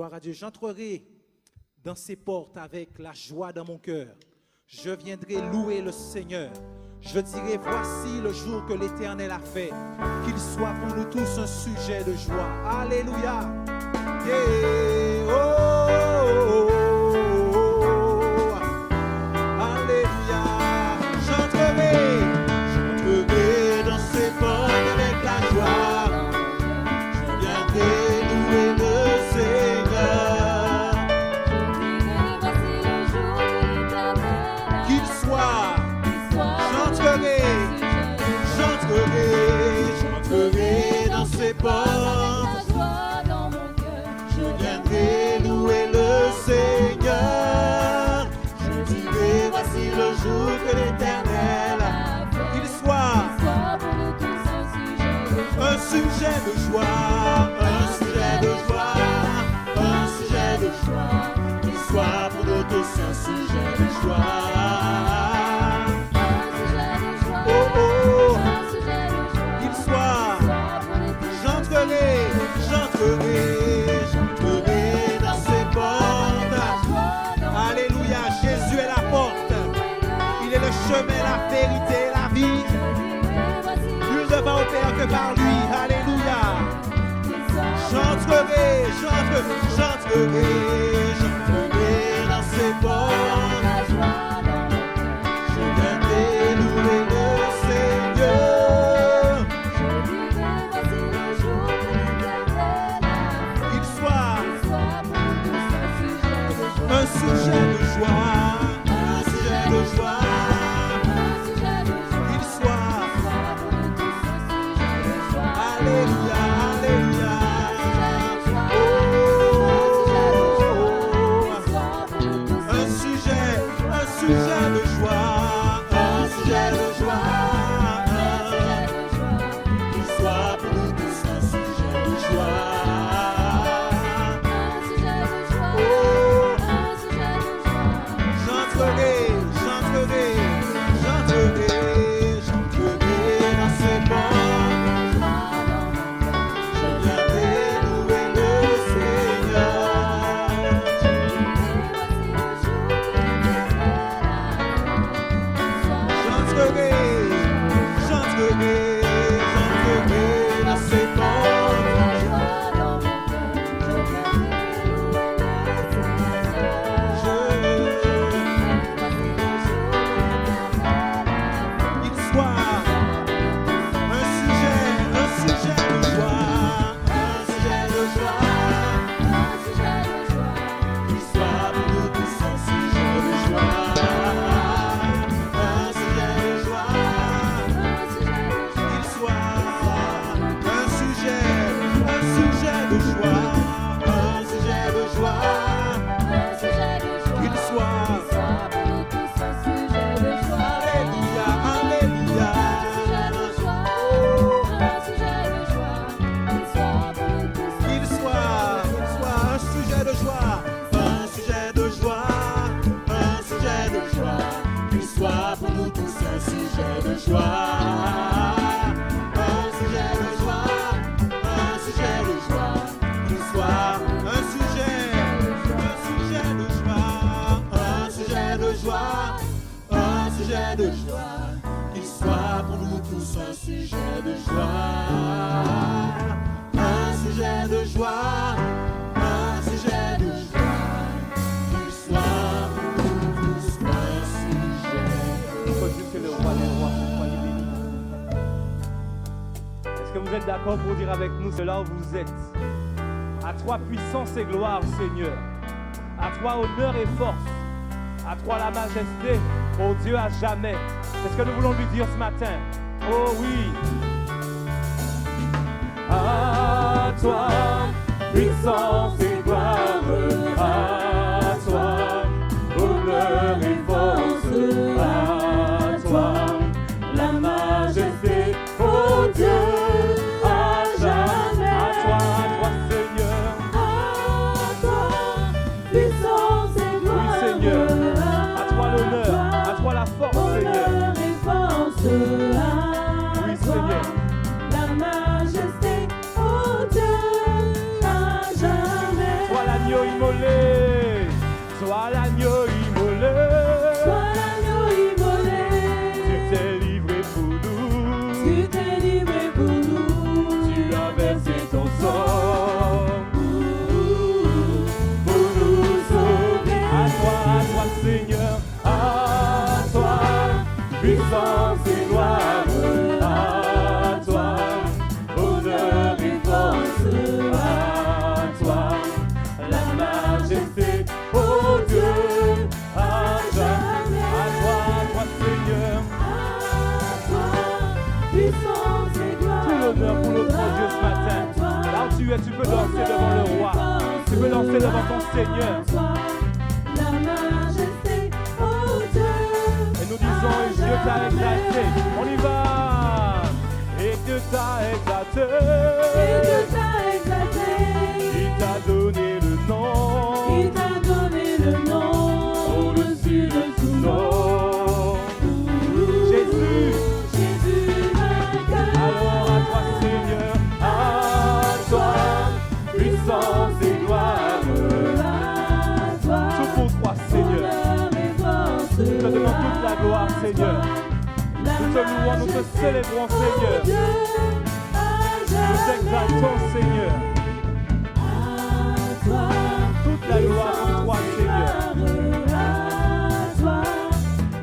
Gloire à Dieu. J'entrerai dans ces portes avec la joie dans mon cœur. Je viendrai louer le Seigneur. Je dirai, voici le jour que l'Éternel a fait. Qu'il soit pour nous tous un sujet de joie. Alléluia. Yeah. Oh, oh, oh. Alléluia. J'entrerai dans ces portes avec la joie. Je viendrai louer le Seigneur. Qu'il soit. J'entrerai dans ces portes. Je viendrai louer le Seigneur. Je dirai, voici le jour que l'Éternel a fait. Qu'il soit un sujet de joie, un sujet de joie, un sujet de joie. Qu'il soit pour nous tous un sujet de joie. J'entrerai dans ces portes. Alléluia, Jésus est la porte. Il est le chemin, la vérité, la vie. Nul ne va au Père que par lui. Alléluia. J'entrerai dans ces portes. Je viendrai louer le Seigneur. Un sujet de joie, un sujet de joie, qu'il soit. Alléluia, alléluia. Un sujet de joie, un sujet de joie. Qu'il soit pour nous tous un sujet de joie. De joie, qu'il soit pour nous tous un sujet de joie, un sujet de joie, un sujet de joie, qu'il soit pour nous tous un sujet. Faut juste que le roi des rois soyez béni. Est-ce que vous êtes d'accord pour dire avec nous cela où vous êtes? À toi puissance et gloire, Seigneur. À toi honneur et force. À toi la majesté, ô Dieu à jamais. C'est ce que nous voulons lui dire ce matin. Oh oui. À toi, puissance et gloire. À toi, honneur et force. À toi, la majesté, ô Dieu à jamais. À toi, Seigneur. À toi, puissance et gloire. Oui, Seigneur. L'honneur, à toi la force, Seigneur. Oui, Seigneur. La majesté, oh Dieu, à jamais. l'honneur pour notre Dieu ce matin. Là où tu es, tu peux danser devant le roi. Tu peux danser devant ton Seigneur. La majesté, oh Dieu. Et nous disons, et Dieu t'a exalté. On y va. Et Dieu t'a exalté. Et Dieu t'a exalté. Il t'a donné le nom. Il t'a donné le nom au-dessus de tout nom. Jésus. Jésus vainqueur. Alors à toi Seigneur, à toi, puissance et gloire. À toi, Tout pour toi Seigneur. honneur et force. Nous te donnons toute la gloire Seigneur. Nous te louons, nous te célébrons Seigneur. Nous t'exaltons Seigneur. Toute la gloire pour toi Seigneur.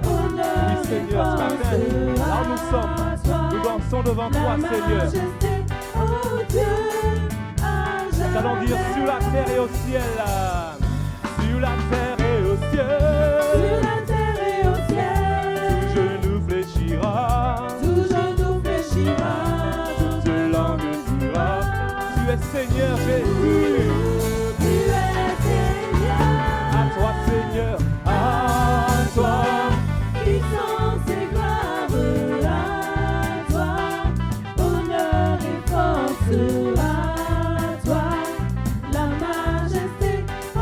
Oui Seigneur, ce matin, là où nous sommes, nous dansons devant toi Seigneur. Nous allons dire sur la terre et au ciel. Sur la terre et au ciel. Tout genou fléchira. Toute langue dira. Tu es Seigneur Jésus. À toi Seigneur. À toi. Puissance et gloire à toi, honneur et force à toi, la majesté, oh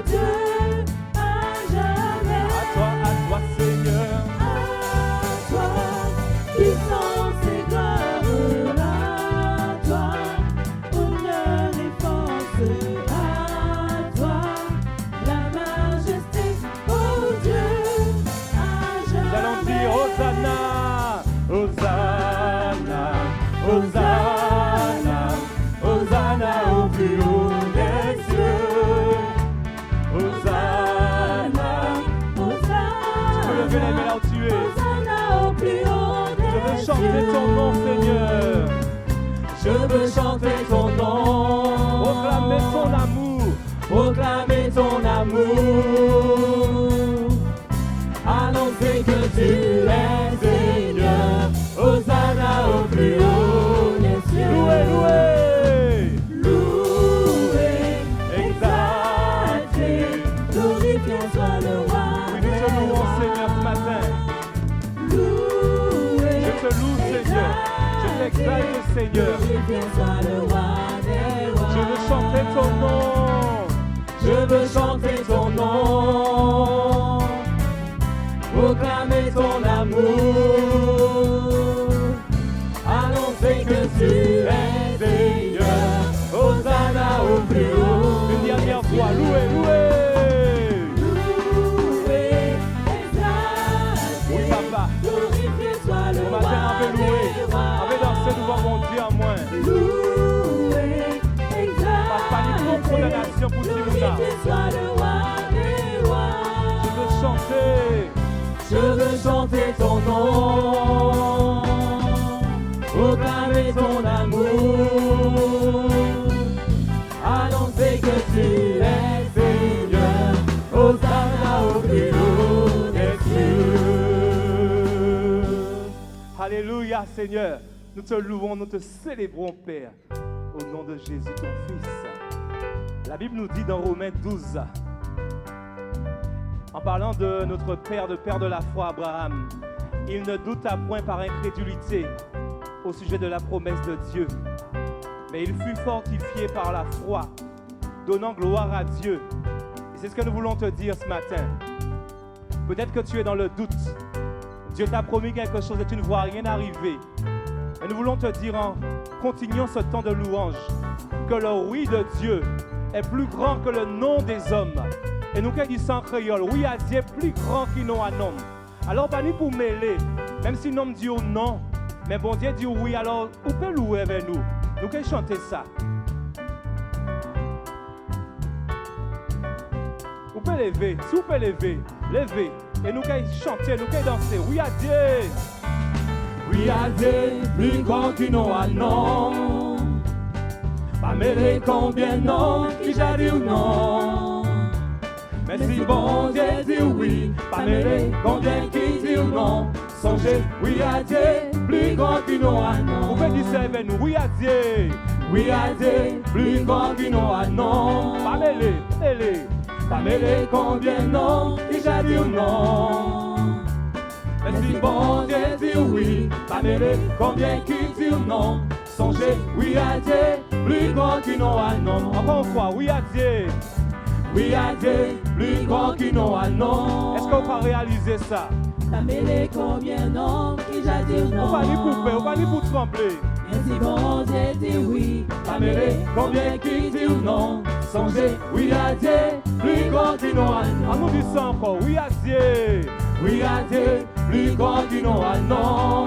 Dieu, à jamais. À toi Seigneur. À toi, puissance et gloire à toi, honneur et force à toi, la majesté, oh Dieu. Nous allons dire Hosanna, Hosanna, Hosanna, Hosanna au plus haut des cieux. Hosanna. Tu peux lever les mains là où tu es. Je veux chanter ton nom Seigneur. Je veux chanter ton nom. Proclamer ton amour. Proclamer ton amour. Annoncer que tu es Seigneur. Hosanna au plus haut des cieux. Loué, loué. Loué, exalté, glorifié soit le roi. Oui, nous te louons Seigneur ce matin. Loué, Je te loue Seigneur. Je t'exalte Seigneur. glorifié soit le roi des rois. Je veux chanter ton nom. Je veux chanter ton nom, proclamer ton amour, annoncer que tu es Seigneur, Hosanna au plus haut. Une dernière fois, loué, loué. Loué, exalté, Oui papa, glorifié soit le ce roi matin on veut louer, des rois. on veut danser devant mon Dieu en moins. Loué, Pas panique exalté, pour condamnation pour Timouna. glorifié soit le roi des rois. Je veux chanter. Je veux chanter ton nom, proclamer ton amour, annoncer que tu es Seigneur, Hosanna au plus haut des cieux. Alléluia Seigneur. Nous te louons, nous te célébrons Père. Au nom de Jésus ton Fils. La Bible nous dit dans Romains 12, en parlant de notre Père de la foi, Abraham, il ne douta point par incrédulité au sujet de la promesse de Dieu, mais il fut fortifié par la foi, donnant gloire à Dieu. Et c'est ce que nous voulons te dire ce matin. Peut-être que tu es dans le doute. Dieu t'a promis quelque chose et tu ne vois rien arriver. Et nous voulons te dire en continuant ce temps de louange que le oui de Dieu est plus grand que le non des hommes. Et nous qui disons en créole, oui à Dieu plus grand qu'il non à nom. Alors pas ni pour mêler, même si l'homme dit non, mais bon Dieu dit oui, alors vous pouvez louer avec nous. Nous qui chanter ça. Vous pouvez lever, si vous pouvez lever, levez. Et nous qui chanter, nous qui danser, oui à Dieu. Oui à Dieu, plus grand qu'il non à nom. Pas mêler combien non, qui j'ai dit ou non. Mais si bon Dieu dit oui, pas mêler combien qui dit ou non. Songez, oui à Dieu, plus grand qu'il non à Vous non. pouvez dire avec nous. Oui à Dieu. Oui à Dieu, plus grand qu'un nom à nom. Pas mêlé, mêlé. Pas mêlé combien non, qui j'ai dit non. Mais si bon Dieu dit oui, pas mêlé combien qui dit non. Songez, oui à Dieu, plus grand qu'un nom à non. Encore une fois, oui à Dieu. Oui à Dieu, plus grand qu'un nom à non. Est-ce qu'on peut réaliser ça? Pas mêlé combien non, qui j'ai dit non. On va ni couper, on va ni pour trembler. Mais si bon Dieu dit oui, Pas mêlé combien qui dit non. Songez, oui à Dieu, plus grand qu'un nom à On non. nous dit ça encore, oui à Dieu. Oui à Dieu, plus grand qu'un nom à non.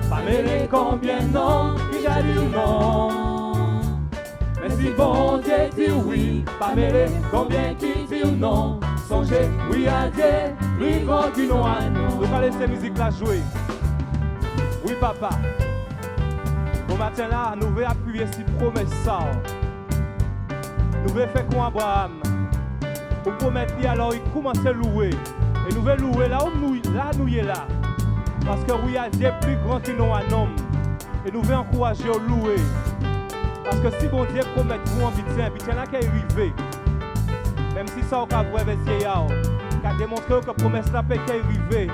Pas mêlé combien non, qui j'ai dit non. Mais si bon Dieu dit oui, pas mêlé combien qui dit non. Songez, oui à Dieu, plus grand qu'un nom à non. Nous allons laisser la musique là jouer. Oui papa. Bon matin là, nous voulons appuyer sur promesse ça. Nous voulons faire comme Abraham. Pour promettre alors il commence à louer. Et nous voulons louer là où nous est là. Parce que oui à Dieu plus grand que nous un homme. Et nous voulons encourager à louer. Parce que si bon Dieu promet vous en bitien là qui est arrivé. Même si ça, on va voir avec vieillard, qui a démontré que la promesse là peut arriver.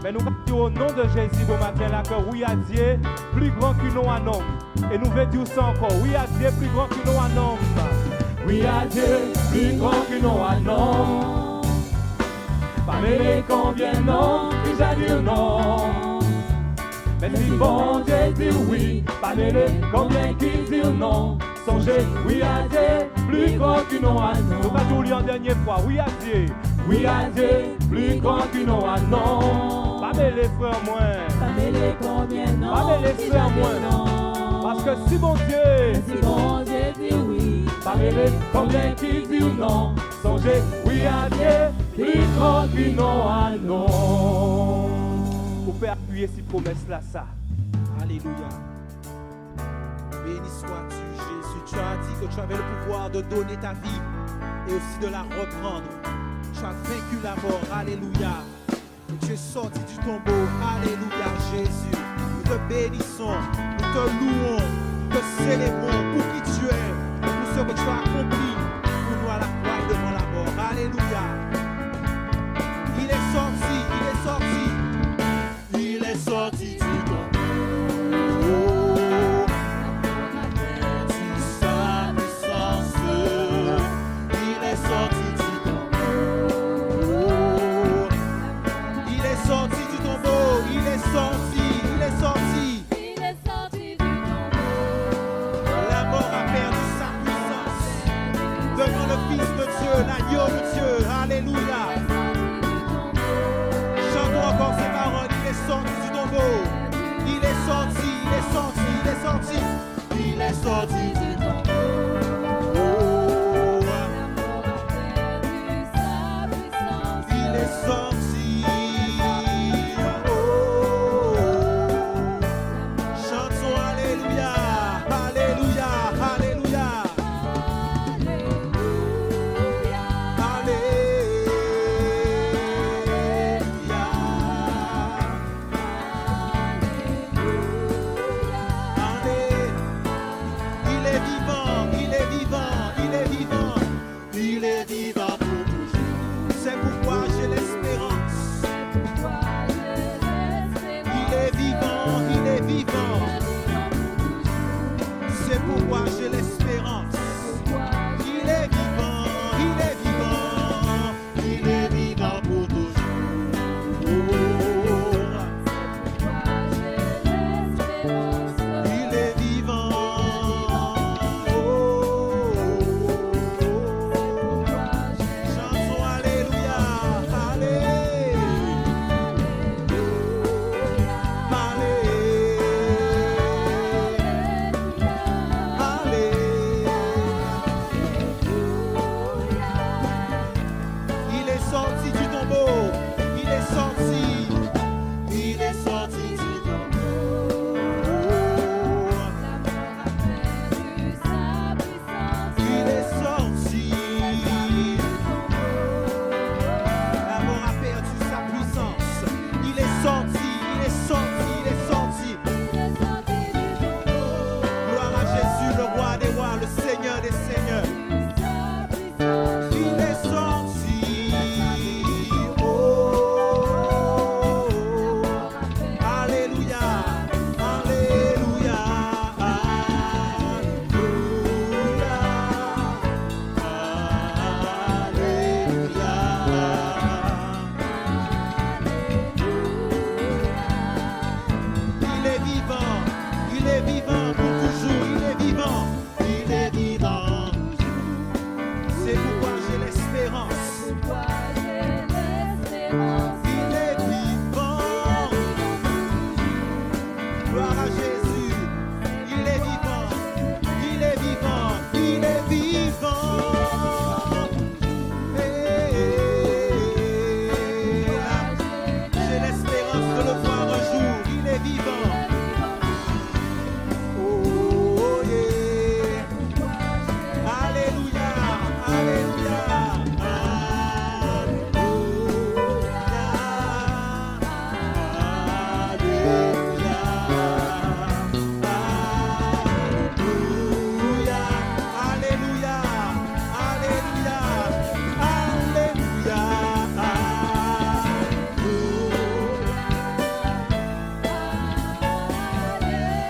Mais nous disons au nom de Jésus, bon matin là, que oui à Dieu, plus grand que nous un homme. Et nous voulons dire ça encore, oui à Dieu, plus grand que nous un homme. Oui à Dieu, plus grand qu'un nom à non. Pas mêlé combien non, qui j'ai dit non. Mais si bon Dieu dit oui, pas mêlé combien qui dit non. Songez, oui à Dieu, plus grand qu'un nom à Nous non. allons lire en dernière fois, oui à Dieu. Oui à Dieu, plus grand qu'un nom à non. Pas mêler frère moins. pas mêlé combien non, Pas mêler qui frère j'ai dit moins. non. Parce que si bon Dieu, Si bon Dieu dit oui, Pas mêlé combien qui dit non. Songez, oui à Dieu, plus grand qu'un nom à non. vous pouvez appuyer cette promesse là, ça. Alléluia. Béni sois-tu, Jésus. Tu as dit que tu avais le pouvoir de donner ta vie et aussi de la reprendre. Tu as vaincu la mort. Alléluia. Et tu es sorti du tombeau. Alléluia, Jésus. Nous te bénissons, nous te louons, nous te célébrons pour qui tu es et pour ce que tu as accompli pour nous à la croix devant la mort. Alléluia. Il est sorti, il est sorti. Il est sorti du tombeau. L'agneau de Dieu, alléluia.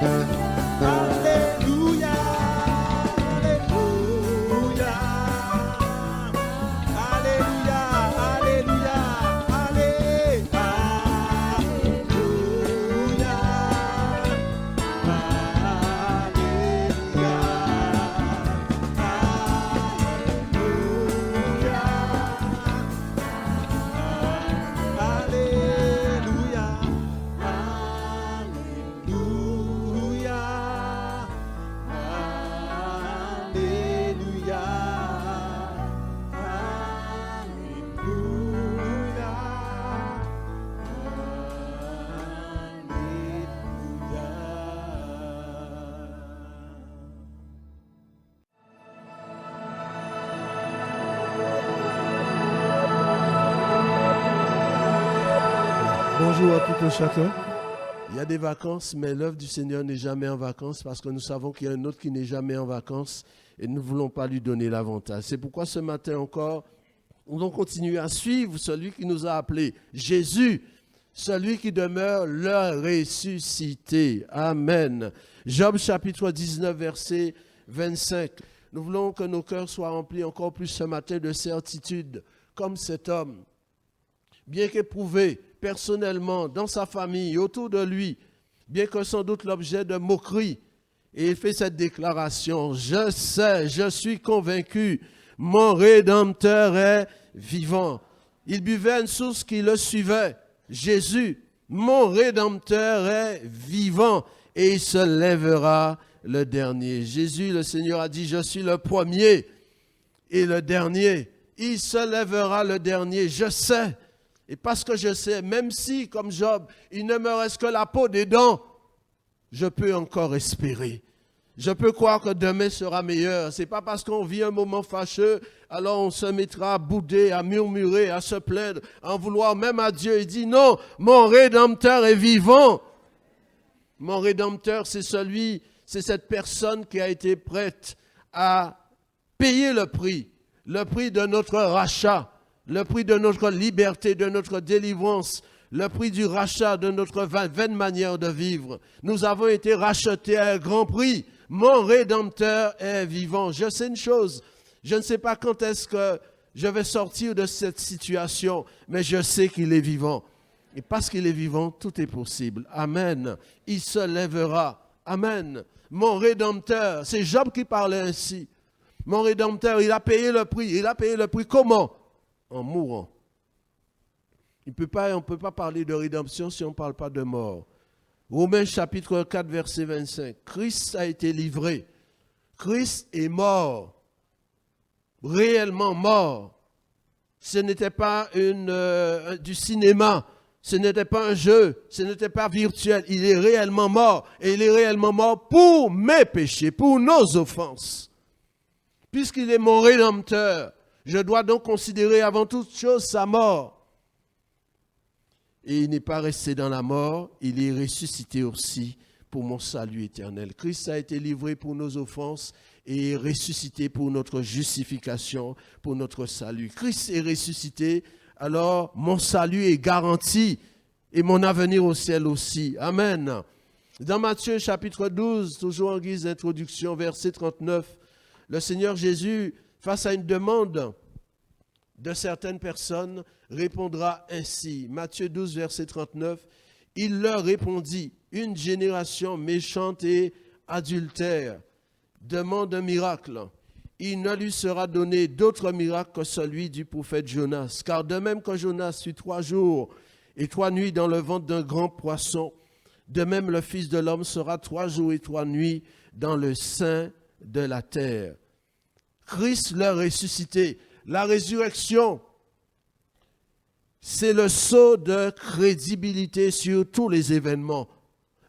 Alléluia. Alléluia. Alléluia. Bonjour à tout un chacun. Il y a des vacances, mais l'œuvre du Seigneur n'est jamais en vacances parce que nous savons qu'il y a un autre qui n'est jamais en vacances et nous ne voulons pas lui donner l'avantage. C'est pourquoi ce matin encore, nous allons continuer à suivre celui qui nous a appelés, Jésus, celui qui demeure le ressuscité. Amen. Job chapitre 19, verset 25. Nous voulons que nos cœurs soient remplis encore plus ce matin de certitude, comme cet homme, bien qu'éprouvé personnellement, dans sa famille, autour de lui, bien que sans doute l'objet de moquerie. Et il fait cette déclaration, « Je sais, je suis convaincu, mon Rédempteur est vivant. » Il buvait à une source qui le suivait, Jésus, mon Rédempteur est vivant et il se lèvera le dernier. Jésus, le Seigneur a dit, « Je suis le premier et le dernier. » Il se lèvera le dernier, je sais. Et parce que je sais, même si, comme Job, il ne me reste que la peau des dents, je peux encore espérer. Je peux croire que demain sera meilleur. Ce n'est pas parce qu'on vit un moment fâcheux, alors on se mettra à bouder, à murmurer, à se plaindre, à en vouloir même à Dieu. Il dit non, mon Rédempteur est vivant. Mon Rédempteur, c'est cette personne qui a été prête à payer le prix de notre rachat. Le prix de notre liberté, de notre délivrance, le prix du rachat de notre vaine manière de vivre. Nous avons été rachetés à un grand prix. Mon Rédempteur est vivant. Je sais une chose, je ne sais pas quand est-ce que je vais sortir de cette situation, mais je sais qu'il est vivant. Et parce qu'il est vivant, tout est possible. Amen. Il se lèvera. Amen. Mon Rédempteur, c'est Job qui parlait ainsi. Mon Rédempteur, il a payé le prix. Il a payé le prix comment ? En mourant. On ne peut pas parler de rédemption si on ne parle pas de mort. Romains chapitre 4, verset 25. Christ a été livré. Christ est mort. Réellement mort. Ce n'était pas du cinéma. Ce n'était pas un jeu. Ce n'était pas virtuel. Il est réellement mort. Et il est réellement mort pour mes péchés, pour nos offenses. Puisqu'il est mon Rédempteur, je dois donc considérer avant toute chose sa mort. Et il n'est pas resté dans la mort, il est ressuscité aussi pour mon salut éternel. Christ a été livré pour nos offenses et est ressuscité pour notre justification, pour notre salut. Christ est ressuscité, alors mon salut est garanti et mon avenir au ciel aussi. Amen. Dans Matthieu chapitre 12, toujours en guise d'introduction, verset 39, le Seigneur Jésus, face à une demande de certaines personnes, répondra ainsi. Matthieu 12, verset 39, il leur répondit, une génération méchante et adultère demande un miracle. Il ne lui sera donné d'autre miracle que celui du prophète Jonas. Car de même que Jonas fut 3 jours et 3 nuits dans le ventre d'un grand poisson, de même le Fils de l'homme sera 3 jours et 3 nuits dans le sein de la terre. Christ l'a ressuscité. La résurrection, c'est le saut de crédibilité sur tous les événements.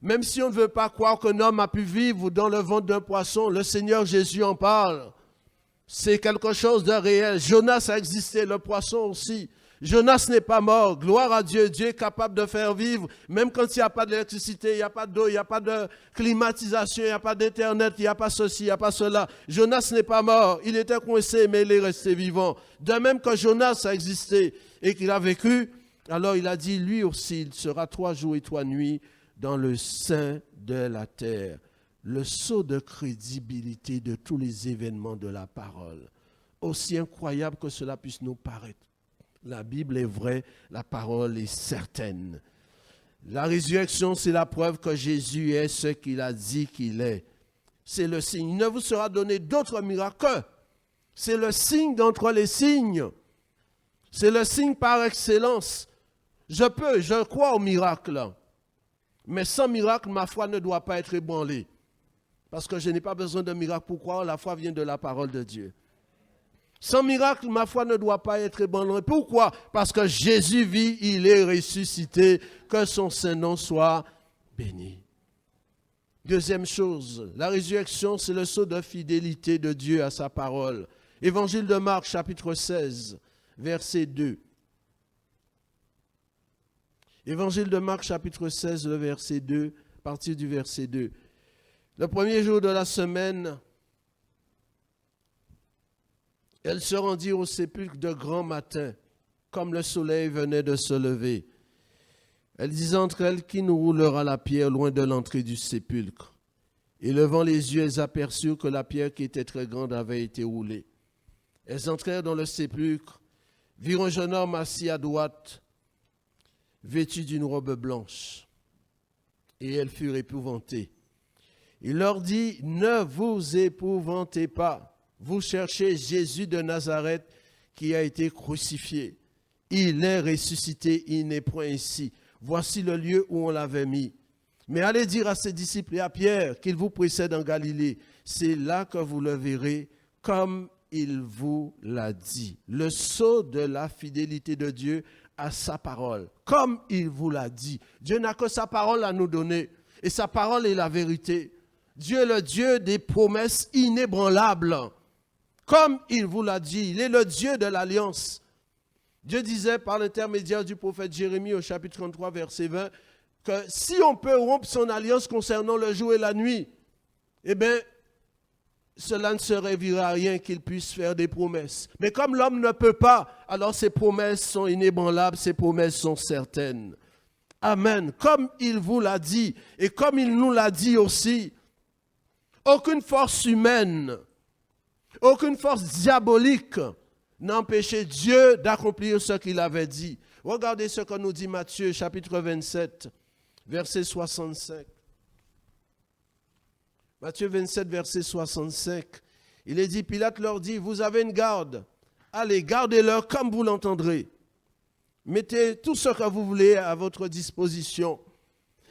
Même si on ne veut pas croire qu'un homme a pu vivre dans le ventre d'un poisson, le Seigneur Jésus en parle. C'est quelque chose de réel. Jonas a existé, le poisson aussi. Jonas n'est pas mort. Gloire à Dieu. Dieu est capable de faire vivre, même quand il n'y a pas d'électricité, il n'y a pas d'eau, il n'y a pas de climatisation, il n'y a pas d'internet, il n'y a pas ceci, il n'y a pas cela. Jonas n'est pas mort. Il était coincé, mais il est resté vivant. De même que Jonas a existé et qu'il a vécu, alors il a dit, lui aussi, il sera 3 jours et 3 nuits dans le sein de la terre. Le saut de crédibilité de tous les événements de la parole. Aussi incroyable que cela puisse nous paraître. La Bible est vraie, la parole est certaine. La résurrection, c'est la preuve que Jésus est ce qu'il a dit qu'il est. C'est le signe. Il ne vous sera donné d'autre miracle. C'est le signe d'entre les signes. C'est le signe par excellence. Je crois au miracle. Mais sans miracle, ma foi ne doit pas être ébranlée. Parce que je n'ai pas besoin de miracle pour croire, la foi vient de la parole de Dieu. Sans miracle, ma foi ne doit pas être ébranlée. Pourquoi? Parce que Jésus vit, il est ressuscité, que son Saint-Nom soit béni. Deuxième chose, la résurrection, c'est le sceau de fidélité de Dieu à sa parole. Évangile de Marc, chapitre 16, verset 2. Évangile de Marc, chapitre 16, le verset 2, à partir du verset 2. Le premier jour de la semaine, elles se rendirent au sépulcre de grand matin, comme le soleil venait de se lever. Elles disaient entre elles, qui nous roulera la pierre loin de l'entrée du sépulcre? Et levant les yeux, elles aperçurent que la pierre qui était très grande avait été roulée. Elles entrèrent dans le sépulcre, virent un jeune homme assis à droite, vêtu d'une robe blanche, et elles furent épouvantées. Il leur dit, ne vous épouvantez pas, vous cherchez Jésus de Nazareth qui a été crucifié. Il est ressuscité, il n'est point ici. Voici le lieu où on l'avait mis. Mais allez dire à ses disciples et à Pierre qu'il vous précède en Galilée. C'est là que vous le verrez comme il vous l'a dit. Le sceau de la fidélité de Dieu à sa parole, comme il vous l'a dit. Dieu n'a que sa parole à nous donner et sa parole est la vérité. Dieu est le Dieu des promesses inébranlables. Comme il vous l'a dit, il est le Dieu de l'alliance. Dieu disait par l'intermédiaire du prophète Jérémie au chapitre 33, verset 20, que si on peut rompre son alliance concernant le jour et la nuit, eh bien, cela ne se ravira à rien qu'il puisse faire des promesses. Mais comme l'homme ne peut pas, alors ses promesses sont inébranlables, ses promesses sont certaines. Amen. Comme il vous l'a dit, et comme il nous l'a dit aussi, aucune force humaine, aucune force diabolique n'a empêché Dieu d'accomplir ce qu'il avait dit. Regardez ce que nous dit Matthieu, chapitre 27, verset 65. Matthieu 27, verset 65. Il est dit, Pilate leur dit, vous avez une garde. Allez, gardez-leur comme vous l'entendrez. Mettez tout ce que vous voulez à votre disposition.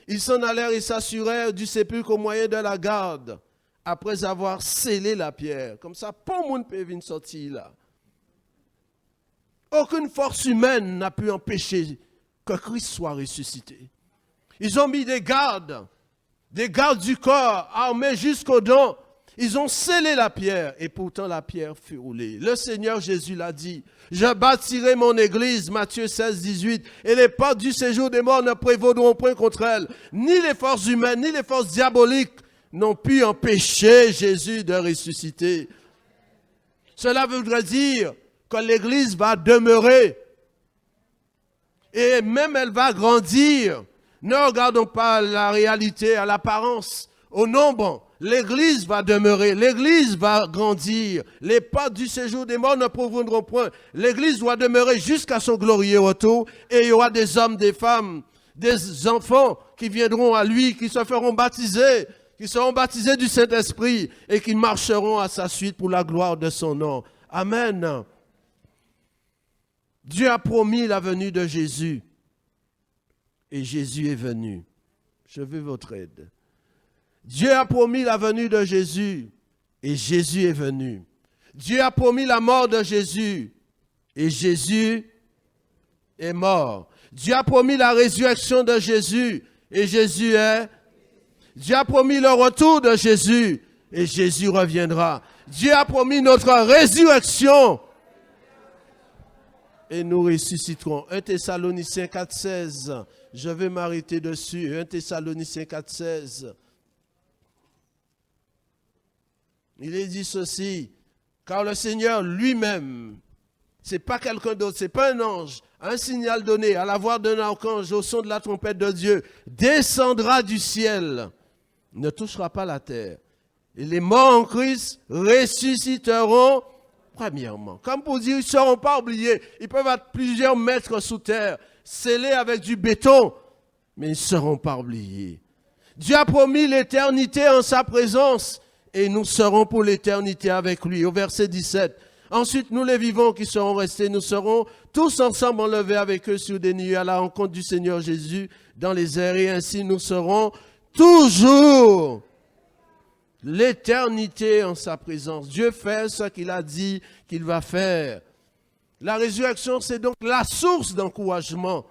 Ils s'en allèrent et s'assurèrent du sépulcre au moyen de la garde, après avoir scellé la pierre. Comme ça, pas de monde peut venir sortir là. Aucune force humaine n'a pu empêcher que Christ soit ressuscité. Ils ont mis des gardes du corps, armés jusqu'aux dents. Ils ont scellé la pierre et pourtant la pierre fut roulée. Le Seigneur Jésus l'a dit, je bâtirai mon église, Matthieu 16, 18, et les portes du séjour des morts ne prévaudront point contre elle. Ni les forces humaines, ni les forces diaboliques n'ont pu empêcher Jésus de ressusciter. Cela voudrait dire que l'église va demeurer et même elle va grandir. Ne regardons pas la réalité à l'apparence, au nombre. L'église va demeurer, l'église va grandir. Les portes du séjour des morts ne prévaudront point. L'église doit demeurer jusqu'à son glorieux retour et il y aura des hommes, des femmes, des enfants qui viendront à lui, qui se feront baptiser, qui seront baptisés du Saint-Esprit et qui marcheront à sa suite pour la gloire de son nom. Amen. Dieu a promis la venue de Jésus et Jésus est venu. Je veux votre aide. Dieu a promis la venue de Jésus et Jésus est venu. Dieu a promis la mort de Jésus et Jésus est mort. Dieu a promis la résurrection de Jésus et Jésus est. Dieu a promis le retour de Jésus et Jésus reviendra. Dieu a promis notre résurrection et nous ressusciterons. 1 Thessaloniciens 4,16. Je vais m'arrêter dessus. 1 Thessaloniciens 4,16. Il est dit ceci, car le Seigneur lui-même, ce n'est pas quelqu'un d'autre, ce n'est pas un ange, un signal donné, à la voix d'un archange, au son de la trompette de Dieu, descendra du ciel, ne touchera pas la terre. Et les morts en Christ ressusciteront premièrement. Comme pour dire, ils ne seront pas oubliés. Ils peuvent être plusieurs mètres sous terre, scellés avec du béton, mais ils ne seront pas oubliés. Dieu a promis l'éternité en sa présence et nous serons pour l'éternité avec lui. Au verset 17. Ensuite, nous les vivants qui serons restés, nous serons tous ensemble enlevés avec eux sur des nuées à la rencontre du Seigneur Jésus dans les airs. Et ainsi, nous serons toujours l'éternité en sa présence. Dieu fait ce qu'il a dit qu'il va faire. La résurrection, c'est donc la source d'encouragement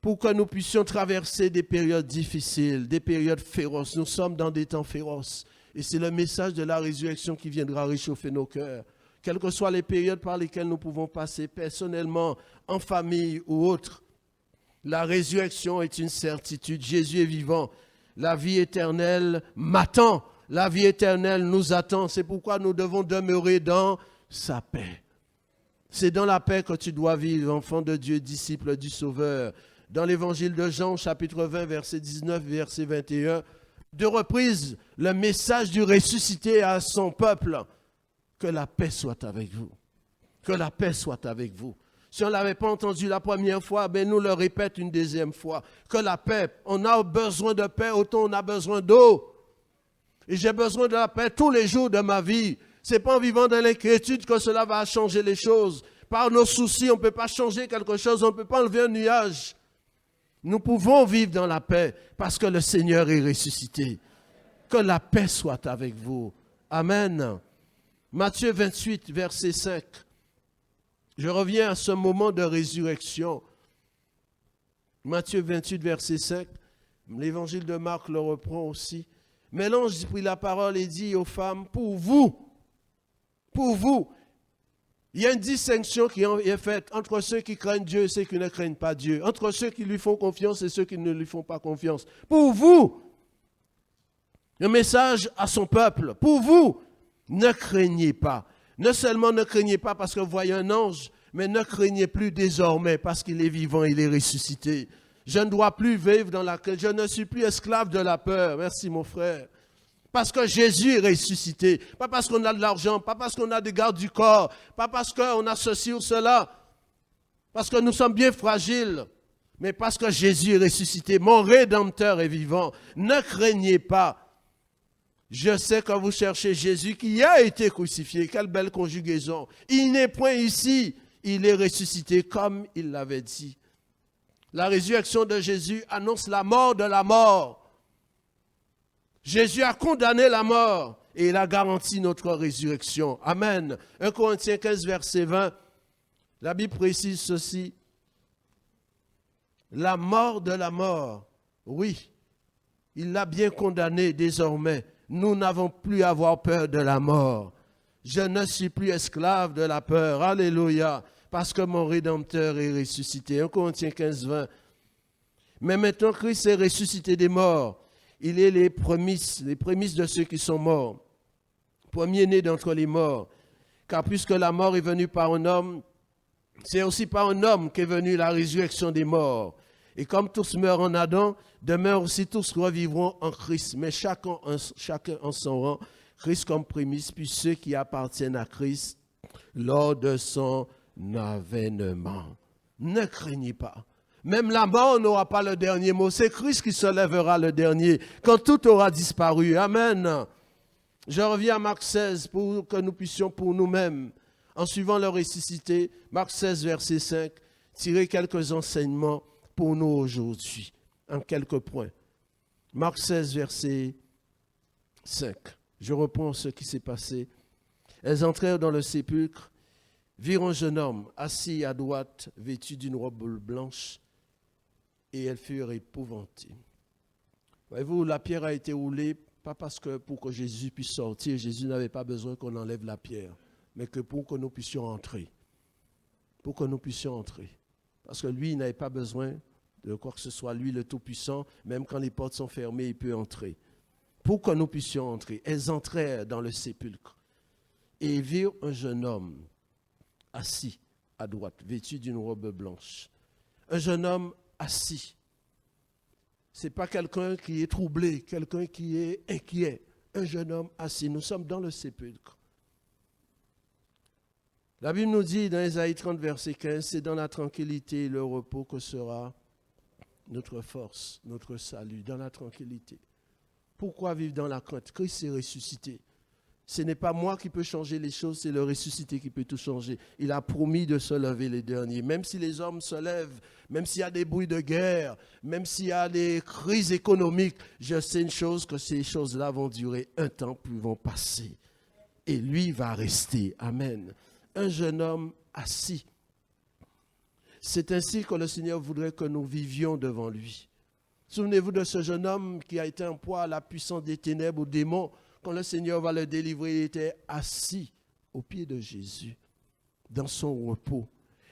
pour que nous puissions traverser des périodes difficiles, des périodes féroces. Nous sommes dans des temps féroces. Et c'est le message de la résurrection qui viendra réchauffer nos cœurs. Quelles que soient les périodes par lesquelles nous pouvons passer personnellement, en famille ou autre, la résurrection est une certitude. Jésus est vivant. La vie éternelle m'attend. La vie éternelle nous attend. C'est pourquoi nous devons demeurer dans sa paix. C'est dans la paix que tu dois vivre, enfant de Dieu, disciple du Sauveur. Dans l'évangile de Jean, chapitre 20, verset 19, verset 21, deux reprises, le message du ressuscité à son peuple, que la paix soit avec vous. Que la paix soit avec vous. Si on ne l'avait pas entendu la première fois, ben nous le répète une deuxième fois. Que la paix, on a besoin de paix, autant on a besoin d'eau. Et j'ai besoin de la paix tous les jours de ma vie. Ce n'est pas en vivant dans l'inquiétude que cela va changer les choses. Par nos soucis, on ne peut pas changer quelque chose, on ne peut pas enlever un nuage. Nous pouvons vivre dans la paix parce que le Seigneur est ressuscité. Que la paix soit avec vous. Amen. Matthieu 28, verset 5. Je reviens à ce moment de résurrection. Matthieu 28, verset 5. L'évangile de Marc le reprend aussi. Mais l'ange prit la parole et dit aux femmes, pour vous, il y a une distinction qui est faite entre ceux qui craignent Dieu et ceux qui ne craignent pas Dieu, entre ceux qui lui font confiance et ceux qui ne lui font pas confiance. Pour vous, un message à son peuple, pour vous, ne craignez pas. Ne seulement ne craignez pas parce que vous voyez un ange, mais ne craignez plus désormais parce qu'il est vivant, il est ressuscité. Je ne dois plus vivre dans la crainte, je ne suis plus esclave de la peur. Merci mon frère. Parce que Jésus est ressuscité. Pas parce qu'on a de l'argent, pas parce qu'on a des gardes du corps, pas parce qu'on a ceci ou cela, parce que nous sommes bien fragiles, mais parce que Jésus est ressuscité. Mon Rédempteur est vivant. Ne craignez pas. Je sais que vous cherchez Jésus qui a été crucifié. Quelle belle conjugaison. Il n'est point ici. Il est ressuscité comme il l'avait dit. La résurrection de Jésus annonce la mort de la mort. Jésus a condamné la mort et il a garanti notre résurrection. Amen. 1 Corinthiens 15, verset 20. La Bible précise ceci. La mort de la mort, oui, il l'a bien condamné désormais. Nous n'avons plus à avoir peur de la mort. Je ne suis plus esclave de la peur. Alléluia. Parce que mon Rédempteur est ressuscité. 1 Corinthiens 15, 20. Mais maintenant, Christ est ressuscité des morts. Il est les prémices de ceux qui sont morts. Premier-né d'entre les morts. Car puisque la mort est venue par un homme, c'est aussi par un homme qu'est venue la résurrection des morts. Et comme tous meurent en Adam, demain aussi tous revivront en Christ. Mais chacun en son rang, Christ comme prémisse, puis ceux qui appartiennent à Christ lors de son avènement. Ne craignez pas. Même la mort n'aura pas le dernier mot. C'est Christ qui se lèvera le dernier, quand tout aura disparu. Amen. Je reviens à Marc 16 pour que nous puissions pour nous-mêmes, en suivant le ressuscité, Marc 16, verset 5, tirer quelques enseignements pour nous aujourd'hui, en quelques points. Marc 16, verset 5. Je reprends ce qui s'est passé. Elles entrèrent dans le sépulcre, virent un jeune homme assis à droite, vêtu d'une robe blanche, et elles furent épouvantées. Voyez-vous, la pierre a été roulée, pas parce que pour que Jésus puisse sortir, Jésus n'avait pas besoin qu'on enlève la pierre, mais que pour que nous puissions entrer. Pour que nous puissions entrer. Parce que lui, il n'avait pas besoin de quoi que ce soit. Lui, le Tout-Puissant, même quand les portes sont fermées, il peut entrer. Pour que nous puissions entrer. Elles entrèrent dans le sépulcre et virent un jeune homme assis à droite, vêtu d'une robe blanche. Un jeune homme assis. Ce n'est pas quelqu'un qui est troublé, quelqu'un qui est inquiet. Un jeune homme assis. Nous sommes dans le sépulcre. La Bible nous dit dans Ésaïe 30, verset 15, c'est dans la tranquillité et le repos que sera notre force, notre salut, dans la tranquillité. Pourquoi vivre dans la crainte? Christ est ressuscité. Ce n'est pas moi qui peux changer les choses, c'est le ressuscité qui peut tout changer. Il a promis de se lever les derniers. Même si les hommes se lèvent, même s'il y a des bruits de guerre, même s'il y a des crises économiques, je sais une chose, que ces choses-là vont durer un temps, puis vont passer. Et lui va rester. Amen. Un jeune homme assis. C'est ainsi que le Seigneur voudrait que nous vivions devant lui. Souvenez-vous de ce jeune homme qui a été en proie à la puissance des ténèbres, aux démons. Quand le Seigneur va le délivrer, il était assis au pied de Jésus, dans son repos.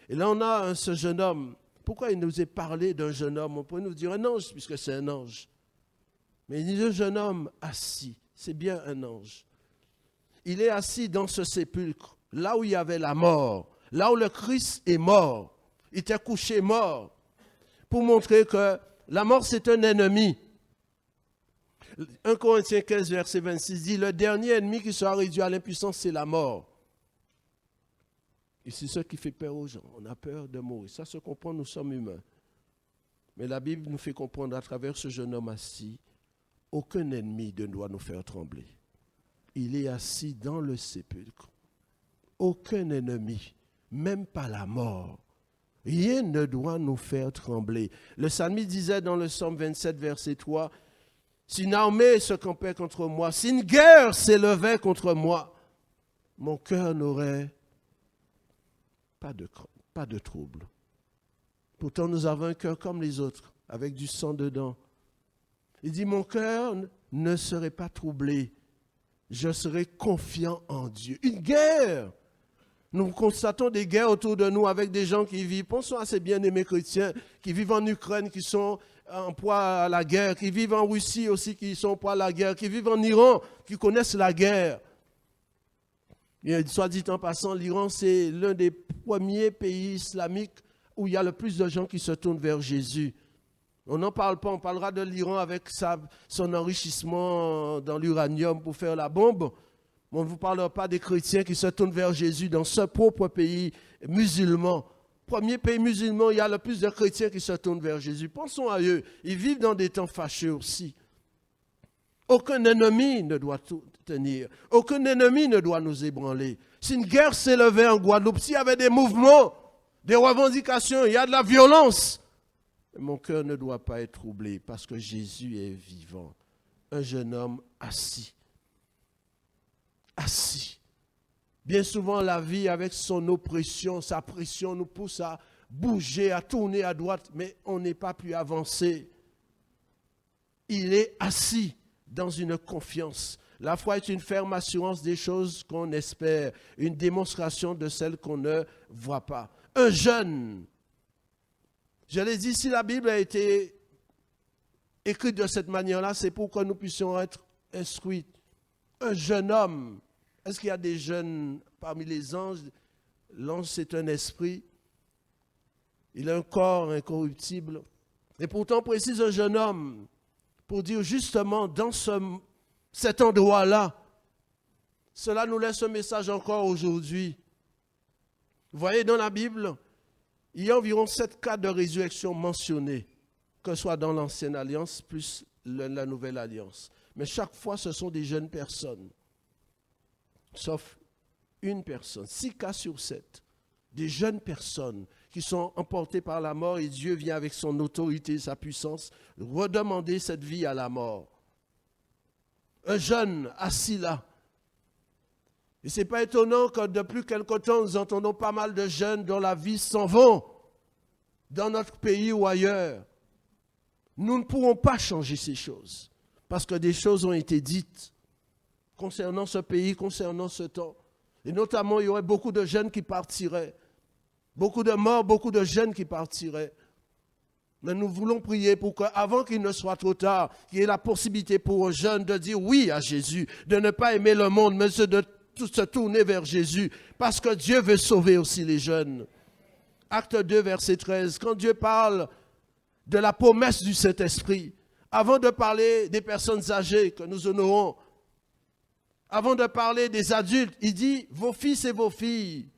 Et là, on a ce jeune homme. Pourquoi il nous est parlé d'un jeune homme? On pourrait nous dire un ange, puisque c'est un ange. Mais il dit un jeune homme assis. C'est bien un ange. Il est assis dans ce sépulcre, là où il y avait la mort, là où le Christ est mort. Il était couché mort, pour montrer que la mort, c'est un ennemi. 1 Corinthiens 15, verset 26 dit, le dernier ennemi qui sera réduit à l'impuissance, c'est la mort. Et c'est ce qui fait peur aux gens. On a peur de mourir. Ça se comprend, nous sommes humains. Mais la Bible nous fait comprendre à travers ce jeune homme assis, aucun ennemi ne doit nous faire trembler. Il est assis dans le sépulcre. Aucun ennemi, même pas la mort. Rien ne doit nous faire trembler. Le psalmiste disait dans le psaume 27, verset 3, « Si une armée se campait contre moi, si une guerre s'élevait contre moi, mon cœur n'aurait pas de trouble. » Pourtant, nous avons un cœur comme les autres, avec du sang dedans. Il dit, « Mon cœur ne serait pas troublé. Je serai confiant en Dieu. » Une guerre! Nous constatons des guerres autour de nous avec des gens qui vivent, pensons à ces bien-aimés chrétiens qui vivent en Ukraine, qui sont en proie à la guerre, qui vivent en Russie aussi, qui sont en proie à la guerre, qui vivent en Iran, qui connaissent la guerre. Et soit dit en passant, l'Iran, c'est l'un des premiers pays islamiques où il y a le plus de gens qui se tournent vers Jésus. On n'en parle pas, on parlera de l'Iran avec son enrichissement dans l'uranium pour faire la bombe. On ne vous parlera pas des chrétiens qui se tournent vers Jésus dans ce propre pays musulman. Premier pays musulman, il y a le plus de chrétiens qui se tournent vers Jésus. Pensons à eux. Ils vivent dans des temps fâcheux aussi. Aucun ennemi ne doit tout tenir. Aucun ennemi ne doit nous ébranler. Si une guerre s'élevait en Guadeloupe, s'il y avait des mouvements, des revendications, il y a de la violence, mon cœur ne doit pas être troublé parce que Jésus est vivant. Un jeune homme assis. Assis. Bien souvent, la vie, avec son oppression, sa pression, nous pousse à bouger, à tourner à droite, mais on n'est pas plus avancé. Il est assis dans une confiance. La foi est une ferme assurance des choses qu'on espère, une démonstration de celles qu'on ne voit pas. Un jeune, je l'ai dit, si la Bible a été écrite de cette manière-là, c'est pour que nous puissions être instruits. Un jeune homme. Est-ce qu'il y a des jeunes parmi les anges? L'ange, c'est un esprit. Il a un corps incorruptible. Et pourtant, précise un jeune homme pour dire justement dans cet endroit-là, cela nous laisse un message encore aujourd'hui. Vous voyez, dans la Bible, il y a environ 7 cas de résurrection mentionnés, que ce soit dans l'Ancienne Alliance plus la Nouvelle Alliance. Mais chaque fois, ce sont des jeunes personnes. Sauf une personne, 6 cas sur 7, des jeunes personnes qui sont emportées par la mort et Dieu vient avec son autorité, sa puissance, redemander cette vie à la mort. Un jeune assis là. Et ce n'est pas étonnant que depuis quelque temps, nous entendons pas mal de jeunes dont la vie s'en vont dans notre pays ou ailleurs. Nous ne pourrons pas changer ces choses parce que des choses ont été dites concernant ce pays, concernant ce temps. Et notamment, il y aurait beaucoup de jeunes qui partiraient. Beaucoup de morts, beaucoup de jeunes qui partiraient. Mais nous voulons prier pour qu'avant qu'il ne soit trop tard, qu'il y ait la possibilité pour un jeune de dire oui à Jésus, de ne pas aimer le monde, mais de se tourner vers Jésus, parce que Dieu veut sauver aussi les jeunes. Acte 2, verset 13, quand Dieu parle de la promesse du Saint-Esprit, avant de parler des personnes âgées que nous honorons, avant de parler des adultes, il dit, vos fils et vos filles,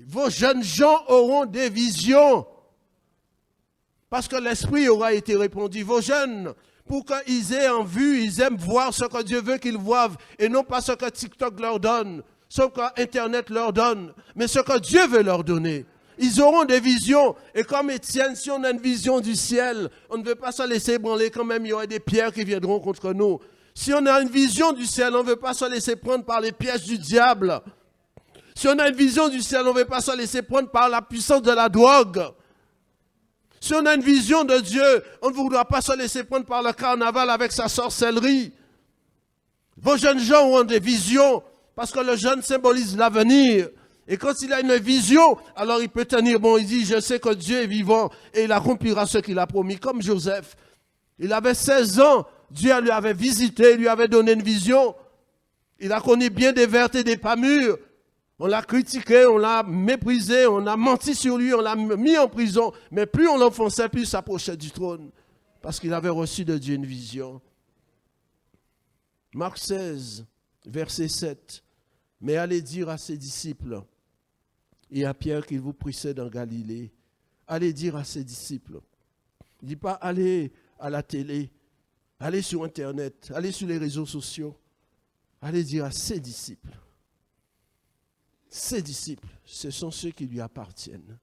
vos jeunes gens auront des visions. Parce que l'Esprit aura été répandu. Vos jeunes, pour qu'ils aient en vue, ils aiment voir ce que Dieu veut qu'ils voient, et non pas ce que TikTok leur donne, ce que Internet leur donne, mais ce que Dieu veut leur donner. Ils auront des visions. Et comme Étienne, si on a une vision du ciel, on ne veut pas se laisser branler quand même, il y aura des pierres qui viendront contre nous. Si on a une vision du ciel, on ne veut pas se laisser prendre par les pièges du diable. Si on a une vision du ciel, on ne veut pas se laisser prendre par la puissance de la drogue. Si on a une vision de Dieu, on ne voudra pas se laisser prendre par le carnaval avec sa sorcellerie. Vos jeunes gens ont des visions, parce que le jeune symbolise l'avenir. Et quand il a une vision, alors il peut tenir bon. Il dit, je sais que Dieu est vivant et il accomplira ce qu'il a promis. Comme Joseph. Il avait 16 ans. Dieu lui avait visité, lui avait donné une vision. Il a connu bien des vertes et des pas mûres. On l'a critiqué, on l'a méprisé, on a menti sur lui, on l'a mis en prison. Mais plus on l'enfonçait, plus il s'approchait du trône. Parce qu'il avait reçu de Dieu une vision. Marc 16, verset 7. Mais allez dire à ses disciples et à Pierre qu'il vous précède en Galilée. Allez dire à ses disciples. Il ne dit pas allez à la télé, allez sur Internet, allez sur les réseaux sociaux. Allez dire à ses disciples. Ses disciples, ce sont ceux qui lui appartiennent.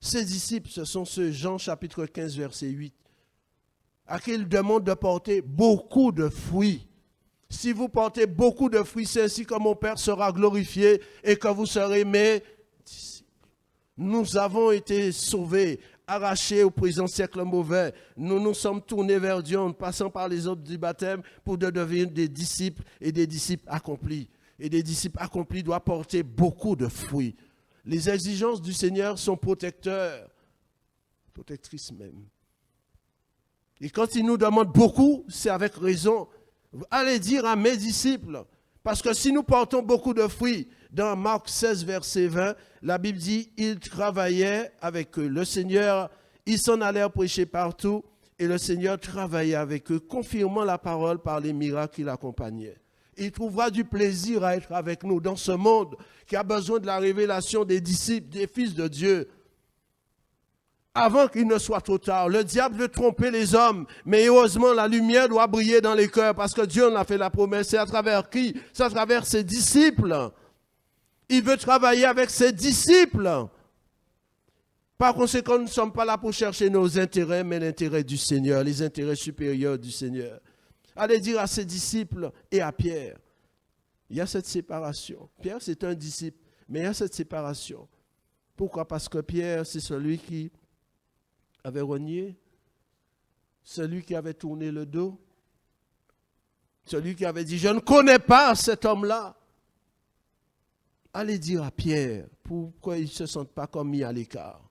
Ses disciples, ce sont ceux, Jean chapitre 15, verset 8, à qui il demande de porter beaucoup de fruits. Si vous portez beaucoup de fruits, c'est ainsi que mon Père sera glorifié et que vous serez mes disciples. Nous avons été sauvés, arrachés au présent siècle mauvais. Nous nous sommes tournés vers Dieu en passant par les eaux du baptême pour devenir des disciples et des disciples accomplis. Et des disciples accomplis doivent porter beaucoup de fruits. Les exigences du Seigneur sont protecteurs, protectrices même. Et quand il nous demande beaucoup, c'est avec raison. Allez dire à mes disciples, parce que si nous portons beaucoup de fruits, dans Marc 16, verset 20, la Bible dit, ils travaillaient avec eux. Le Seigneur, ils s'en allèrent prêcher partout, et le Seigneur travaillait avec eux, confirmant la parole par les miracles qui l'accompagnaient. Il trouvera du plaisir à être avec nous dans ce monde qui a besoin de la révélation des disciples, des fils de Dieu. Avant qu'il ne soit trop tard, le diable veut tromper les hommes, mais heureusement la lumière doit briller dans les cœurs parce que Dieu en a fait la promesse. C'est à travers qui? C'est à travers ses disciples. Il veut travailler avec ses disciples. Par conséquent, nous ne sommes pas là pour chercher nos intérêts, mais l'intérêt du Seigneur, les intérêts supérieurs du Seigneur. Allez dire à ses disciples et à Pierre, il y a cette séparation. Pierre, c'est un disciple, mais il y a cette séparation. Pourquoi? Parce que Pierre, c'est celui qui avait renié, celui qui avait tourné le dos, celui qui avait dit, je ne connais pas cet homme-là. Allez dire à Pierre, pourquoi il ne se sent pas comme mis à l'écart.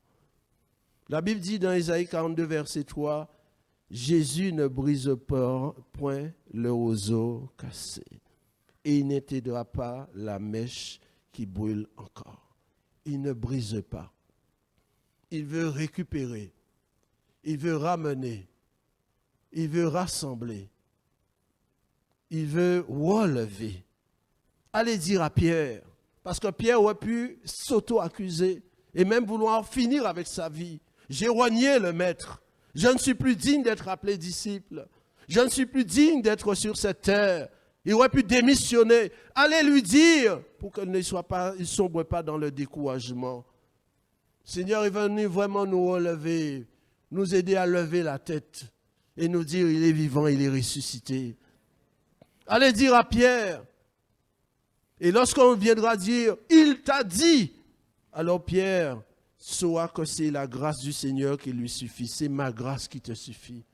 La Bible dit dans Ésaïe 42, verset 3, Jésus ne brise point le roseau cassé et il n'éteindra pas la mèche qui brûle encore. Il ne brise pas. Il veut récupérer. Il veut ramener. Il veut rassembler. Il veut relever. Allez dire à Pierre, parce que Pierre aurait pu s'auto-accuser et même vouloir finir avec sa vie. J'ai renié le maître. Je ne suis plus digne d'être appelé disciple. Je ne suis plus digne d'être sur cette terre. Il aurait pu démissionner. Allez lui dire pour qu'il ne sombre pas dans le découragement. Seigneur est venu vraiment nous relever, nous aider à lever la tête et nous dire il est vivant, il est ressuscité. Allez dire à Pierre. Et lorsqu'on viendra dire il t'a dit, alors Pierre saura que c'est la grâce du Seigneur qui lui suffit. C'est ma grâce qui te suffit.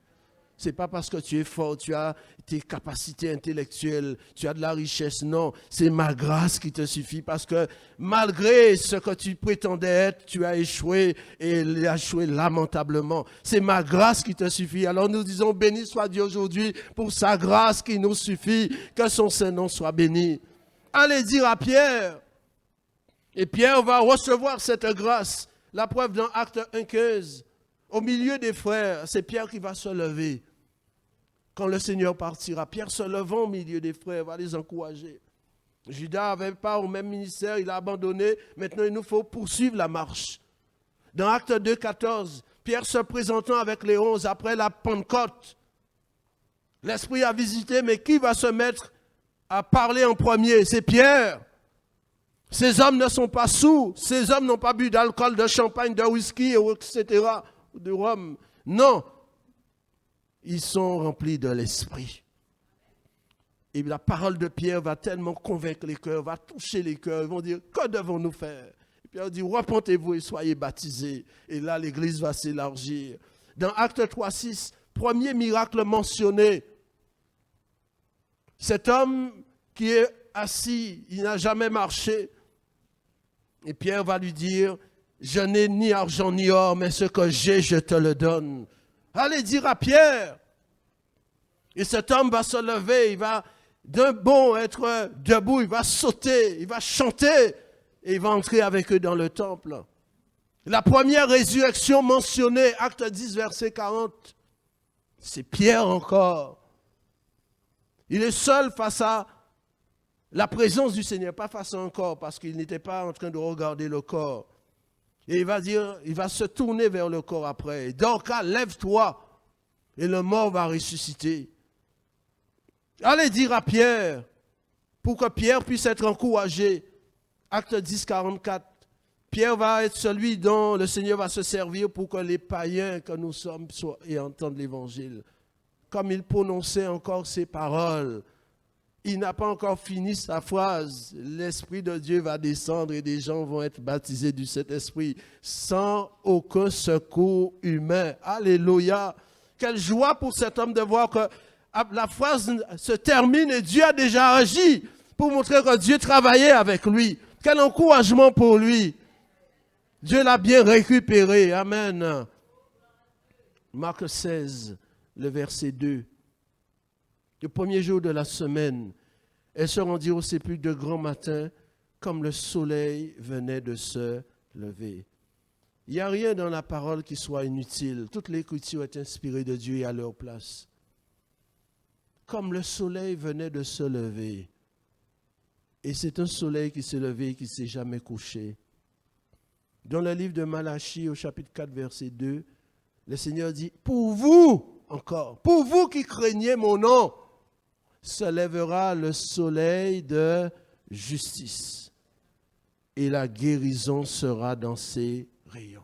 Ce n'est pas parce que tu es fort, tu as tes capacités intellectuelles, tu as de la richesse. Non, c'est ma grâce qui te suffit parce que malgré ce que tu prétendais être, tu as échoué et échoué lamentablement. C'est ma grâce qui te suffit. Alors nous disons béni soit Dieu aujourd'hui pour sa grâce qui nous suffit. Que son Saint-Nom soit béni. Allez dire à Pierre. Et Pierre va recevoir cette grâce. La preuve dans Acte 1,15, au milieu des frères, c'est Pierre qui va se lever. Quand le Seigneur partira, Pierre se levant au milieu des frères, va les encourager. Judas n'avait pas au même ministère, il a abandonné. Maintenant, il nous faut poursuivre la marche. Dans Acte 2,14, Pierre se présentant avec les 11 après la Pentecôte. L'Esprit a visité, mais qui va se mettre à parler en premier? C'est Pierre. Ces hommes ne sont pas sous. Ces hommes n'ont pas bu d'alcool, de champagne, de whisky, etc., de rhum. Non. Ils sont remplis de l'Esprit. Et la parole de Pierre va tellement convaincre les cœurs, va toucher les cœurs. Ils vont dire, que devons-nous faire? Et Pierre dit, repentez-vous et soyez baptisés. Et là, l'Église va s'élargir. Dans Acte 3,6, premier miracle mentionné, cet homme qui est assis, il n'a jamais marché. Et Pierre va lui dire, je n'ai ni argent ni or, mais ce que j'ai, je te le donne. Allez dire à Pierre. Et cet homme va se lever, il va d'un bond être debout, il va sauter, il va chanter, et il va entrer avec eux dans le temple. La première résurrection mentionnée, Acte 10, verset 40, c'est Pierre encore. Il est seul face à la présence du Seigneur, pas face à un corps, parce qu'il n'était pas en train de regarder le corps. Et il va dire, il va se tourner vers le corps après. Dorcas, lève-toi, et le mort va ressusciter. Allez dire à Pierre, pour que Pierre puisse être encouragé. Acte 10, 44. Pierre va être celui dont le Seigneur va se servir pour que les païens que nous sommes soient et entendent l'évangile. Comme il prononçait encore ces paroles, il n'a pas encore fini sa phrase. L'Esprit de Dieu va descendre et des gens vont être baptisés du Saint-Esprit sans aucun secours humain. Alléluia. Quelle joie pour cet homme de voir que la phrase se termine et Dieu a déjà agi pour montrer que Dieu travaillait avec lui. Quel encouragement pour lui. Dieu l'a bien récupéré. Amen. Marc 16, le verset 2. Le premier jour de la semaine, elles se rendirent au sépulcre de grand matin, comme le soleil venait de se lever. Il n'y a rien dans la parole qui soit inutile. Toute l'écriture est inspirée de Dieu et à leur place. Comme le soleil venait de se lever. Et c'est un soleil qui s'est levé et qui ne s'est jamais couché. Dans le livre de Malachie, au chapitre 4, verset 2, le Seigneur dit, pour vous, encore, pour vous qui craignez mon nom, se lèvera le soleil de justice. Et la guérison sera dans ses rayons.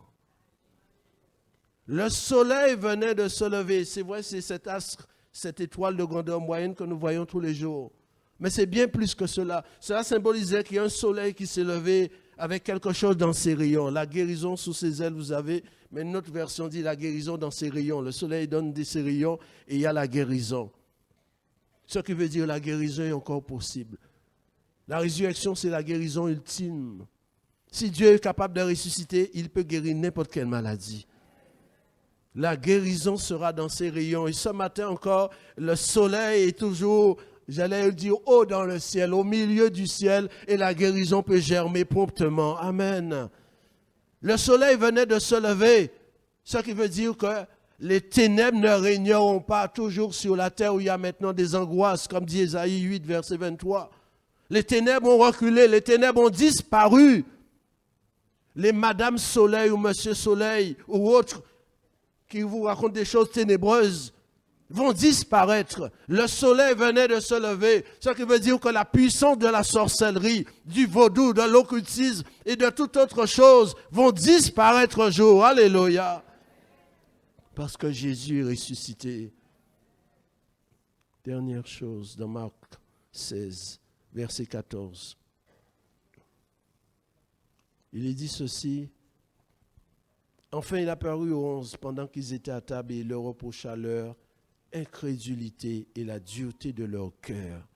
Le soleil venait de se lever. C'est vrai, c'est cet astre, cette étoile de grandeur moyenne que nous voyons tous les jours. Mais c'est bien plus que cela. Cela symbolisait qu'il y a un soleil qui s'est levé avec quelque chose dans ses rayons. La guérison sous ses ailes, vous avez, mais notre version dit la guérison dans ses rayons. Le soleil donne ses rayons et il y a la guérison. Ce qui veut dire la guérison est encore possible. La résurrection, c'est la guérison ultime. Si Dieu est capable de ressusciter, il peut guérir n'importe quelle maladie. La guérison sera dans ses rayons. Et ce matin encore, le soleil est toujours, j'allais dire, haut dans le ciel, au milieu du ciel, et la guérison peut germer promptement. Amen. Le soleil venait de se lever, ce qui veut dire que les ténèbres ne régneront pas toujours sur la terre où il y a maintenant des angoisses, comme dit Ésaïe 8, verset 23. Les ténèbres ont reculé, les ténèbres ont disparu. Les Madame Soleil ou Monsieur Soleil ou autres qui vous racontent des choses ténébreuses vont disparaître. Le soleil venait de se lever, ce qui veut dire que la puissance de la sorcellerie, du vaudou, de l'occultisme et de toute autre chose vont disparaître un jour. Alléluia. Parce que Jésus est ressuscité. Dernière chose dans Marc 16, verset 14. Il est dit ceci. Enfin, il apparut aux 11 pendant qu'ils étaient à table et il leur reprocha leur incrédulité et la dureté de leur cœur,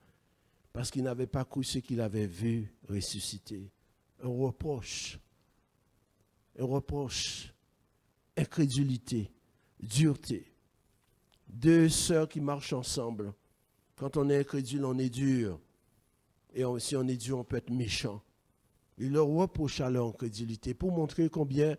parce qu'ils n'avaient pas cru ce qu'ils avaient vu ressusciter. Un reproche, incrédulité, dureté. Deux sœurs qui marchent ensemble. Quand on est incrédule, on est dur. Et si on est dur, on peut être méchant. Il leur reprocha leur incrédulité pour montrer combien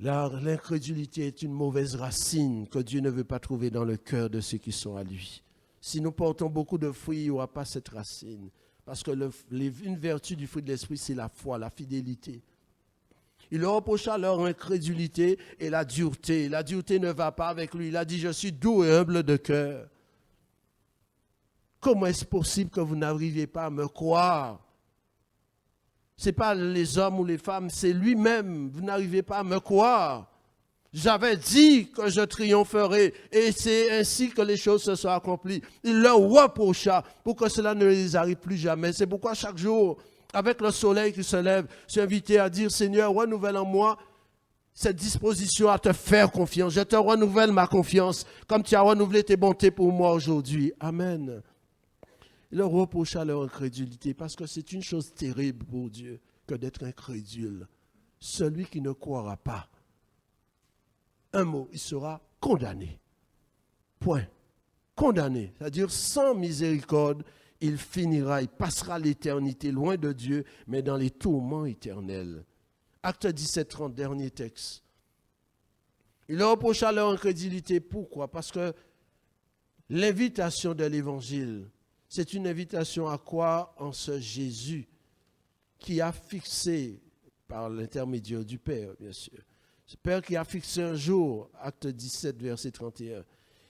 L'incrédulité est une mauvaise racine que Dieu ne veut pas trouver dans le cœur de ceux qui sont à lui. Si nous portons beaucoup de fruits, il n'y aura pas cette racine. Parce que une vertu du fruit de l'esprit, c'est la foi, la fidélité. Il leur reprocha leur incrédulité et la dureté. La dureté ne va pas avec lui. Il a dit, je suis doux et humble de cœur. Comment est-ce possible que vous n'arriviez pas à me croire? Ce n'est pas les hommes ou les femmes, c'est lui-même. Vous n'arrivez pas à me croire. J'avais dit que je triompherai et c'est ainsi que les choses se sont accomplies. Il leur reprocha pour que cela ne les arrive plus jamais. C'est pourquoi chaque jour, avec le soleil qui se lève, je suis invité à dire, Seigneur, renouvelle en moi cette disposition à te faire confiance. Je te renouvelle ma confiance comme tu as renouvelé tes bontés pour moi aujourd'hui. Amen. Il leur reprocha leur incrédulité parce que c'est une chose terrible pour Dieu que d'être incrédule. Celui qui ne croira pas, un mot, il sera condamné. Point. Condamné. C'est-à-dire sans miséricorde, il finira, il passera l'éternité loin de Dieu, mais dans les tourments éternels. Acte 17, 30, dernier texte. Il leur reprocha leur incrédulité. Pourquoi? Parce que l'invitation de l'Évangile, c'est une invitation à croire en ce Jésus qui a fixé, par l'intermédiaire du Père, bien sûr, ce Père qui a fixé un jour, acte 17, verset 31,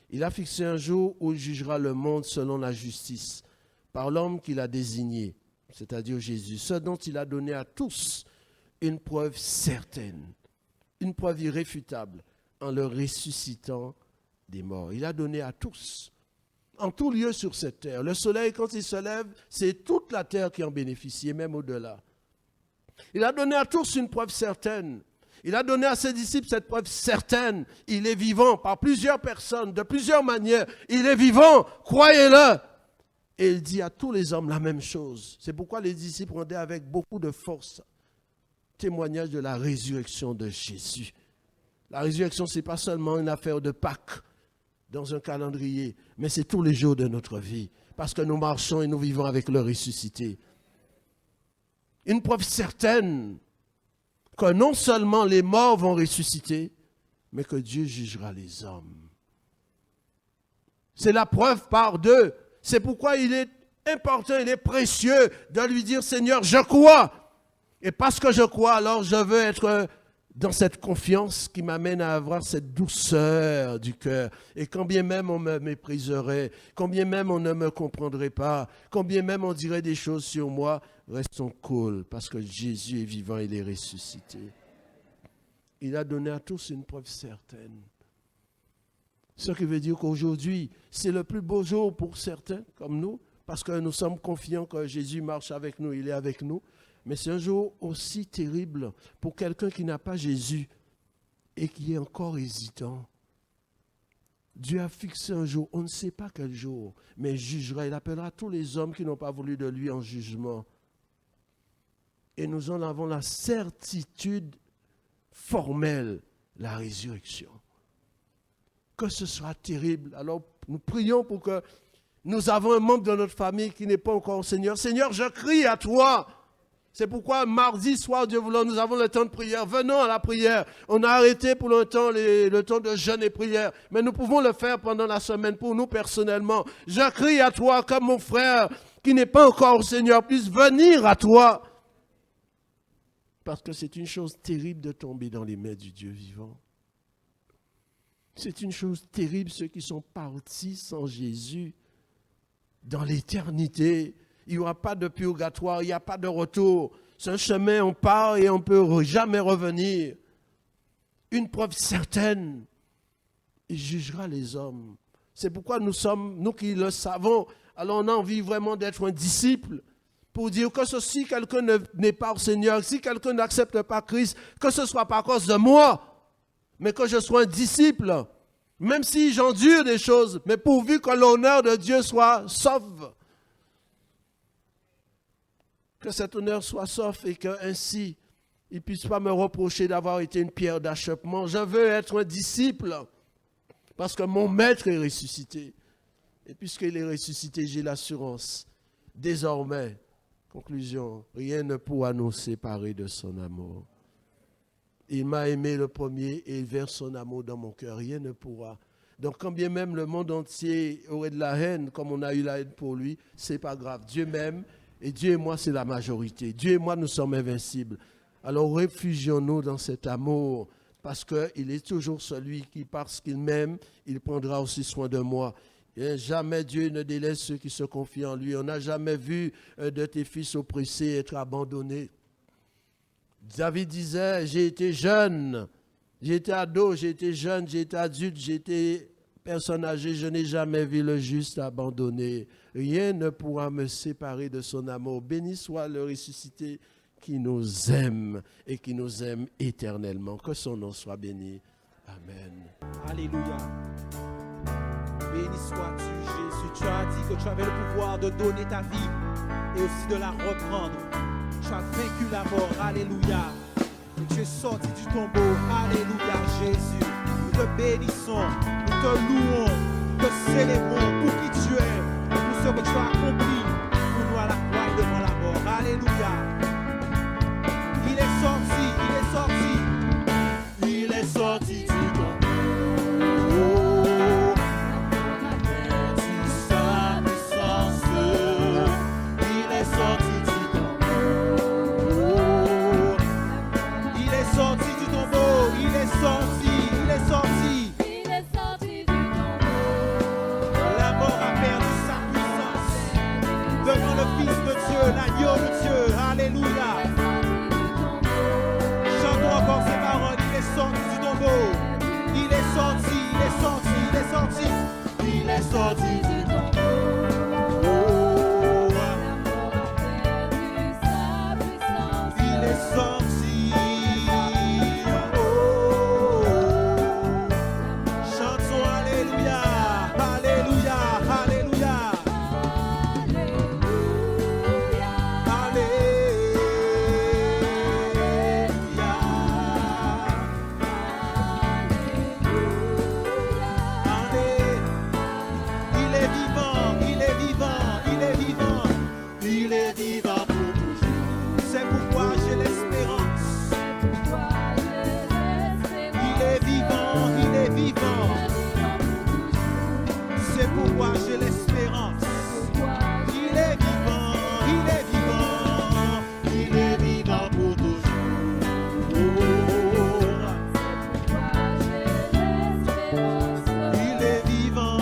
il a fixé un jour où il jugera le monde selon la justice, par l'homme qu'il a désigné, c'est-à-dire Jésus, ce dont il a donné à tous une preuve certaine, une preuve irréfutable, en le ressuscitant des morts. Il a donné à tous, en tout lieu sur cette terre. Le soleil, quand il se lève, c'est toute la terre qui en bénéficie, et même au-delà. Il a donné à tous une preuve certaine. Il a donné à ses disciples cette preuve certaine. Il est vivant par plusieurs personnes, de plusieurs manières. Il est vivant, croyez-le. Et il dit à tous les hommes la même chose. C'est pourquoi les disciples rendaient avec beaucoup de force témoignage de la résurrection de Jésus. La résurrection, ce n'est pas seulement une affaire de Pâques dans un calendrier, mais c'est tous les jours de notre vie. Parce que nous marchons et nous vivons avec le ressuscité. Une preuve certaine que non seulement les morts vont ressusciter, mais que Dieu jugera les hommes. C'est la preuve par deux. C'est pourquoi il est important, il est précieux de lui dire, Seigneur, je crois. Et parce que je crois, alors je veux être dans cette confiance qui m'amène à avoir cette douceur du cœur. Et quand bien même on me mépriserait, quand bien même on ne me comprendrait pas, quand bien même on dirait des choses sur moi, restons cool, parce que Jésus est vivant, il est ressuscité. Il a donné à tous une preuve certaine. Ce qui veut dire qu'aujourd'hui, c'est le plus beau jour pour certains, comme nous, parce que nous sommes confiants que Jésus marche avec nous, il est avec nous. Mais c'est un jour aussi terrible pour quelqu'un qui n'a pas Jésus et qui est encore hésitant. Dieu a fixé un jour, on ne sait pas quel jour, mais il jugera, il appellera tous les hommes qui n'ont pas voulu de lui en jugement. Et nous en avons la certitude formelle, la résurrection. Que ce soit terrible. Alors nous prions pour que nous avons un membre de notre famille qui n'est pas encore au Seigneur. Seigneur, je crie à toi. C'est pourquoi mardi soir, Dieu voulant, nous avons le temps de prière. Venons à la prière. On a arrêté pour le temps de jeûne et prière. Mais nous pouvons le faire pendant la semaine pour nous personnellement. Je crie à toi comme mon frère qui n'est pas encore au Seigneur puisse venir à toi. Parce que c'est une chose terrible de tomber dans les mains du Dieu vivant. C'est une chose terrible ceux qui sont partis sans Jésus dans l'éternité. Il n'y aura pas de purgatoire, il n'y a pas de retour. C'est un chemin, on part et on ne peut jamais revenir. Une preuve certaine, il jugera les hommes. C'est pourquoi nous qui le savons, alors on a envie vraiment d'être un disciple pour dire que si quelqu'un n'est pas au Seigneur, si quelqu'un n'accepte pas Christ, que ce ne soit pas à cause de moi, mais que je sois un disciple. Même si j'endure des choses, mais pourvu que l'honneur de Dieu soit sauve. Que cet honneur soit sauf et qu'ainsi, il ne puisse pas me reprocher d'avoir été une pierre d'achoppement. Je veux être un disciple parce que mon maître est ressuscité. Et puisqu'il est ressuscité, j'ai l'assurance. Désormais, conclusion, rien ne pourra nous séparer de son amour. Il m'a aimé le premier et il verse son amour dans mon cœur. Rien ne pourra. Donc, quand bien même le monde entier aurait de la haine, comme on a eu la haine pour lui, c'est pas grave. Dieu m'aime et Dieu et moi, c'est la majorité. Dieu et moi, nous sommes invincibles. Alors, réfugions-nous dans cet amour parce qu'il est toujours celui qui, parce qu'il m'aime, il prendra aussi soin de moi. Et jamais Dieu ne délaisse ceux qui se confient en lui. On n'a jamais vu de tes fils oppressés être abandonnés. David disait, j'ai été jeune, j'ai été ado, j'ai été jeune, j'ai été adulte, j'ai été personne âgée, je n'ai jamais vu le juste abandonné. Rien ne pourra me séparer de son amour. Béni soit le ressuscité qui nous aime et qui nous aime éternellement. Que son nom soit béni. Amen. Alléluia. Béni sois-tu, Jésus. Tu as dit que tu avais le pouvoir de donner ta vie et aussi de la reprendre. Tu as vaincu la mort. Alléluia. Et tu es sorti du tombeau. Alléluia, Jésus. Nous te bénissons, nous te louons, nous te célébrons pour qui tu es, pour ce que tu as accompli pour nous à la croix et devant la mort. Alléluia. Il est sorti, il est sorti. Il est sorti du tombeau. L'agneau de Dieu, alléluia. Chantons encore ces paroles. Il est sorti du tombeau. Il est sorti, il est sorti, il est sorti. Il est sorti du tombeau. Il est sorti. Chantons alléluia, alléluia, alléluia. J'ai l'espérance. Il est vivant, il est vivant, il est vivant pour toujours. Il est vivant.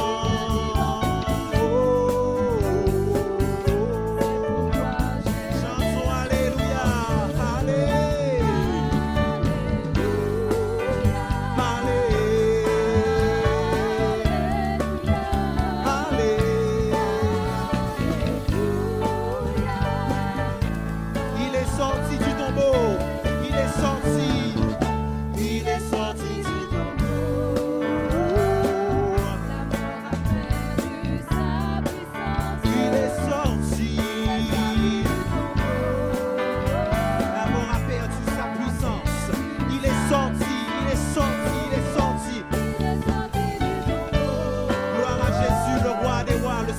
Chanson alléluia, alléluia.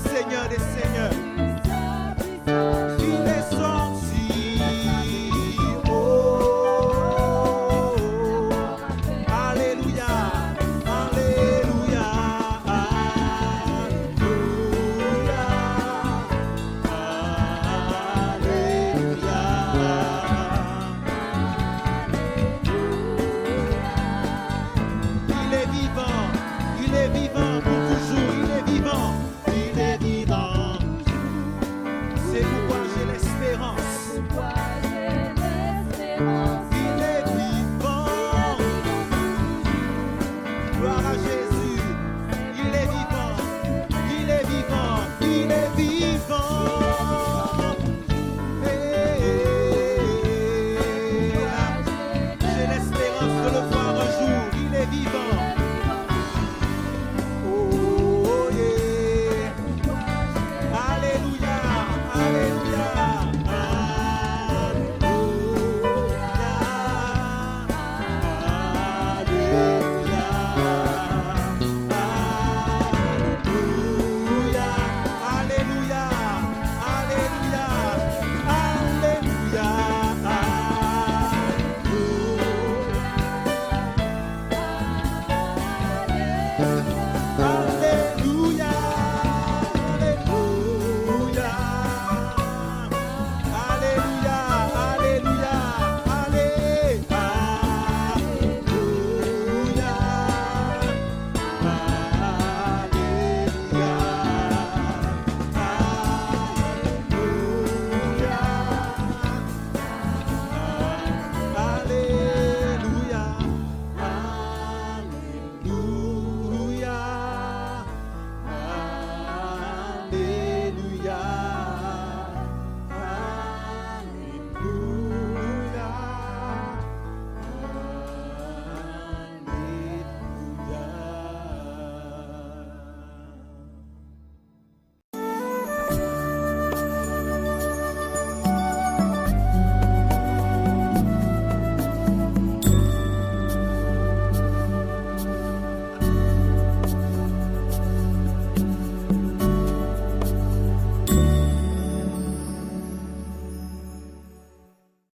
Seigneur des Seigneurs.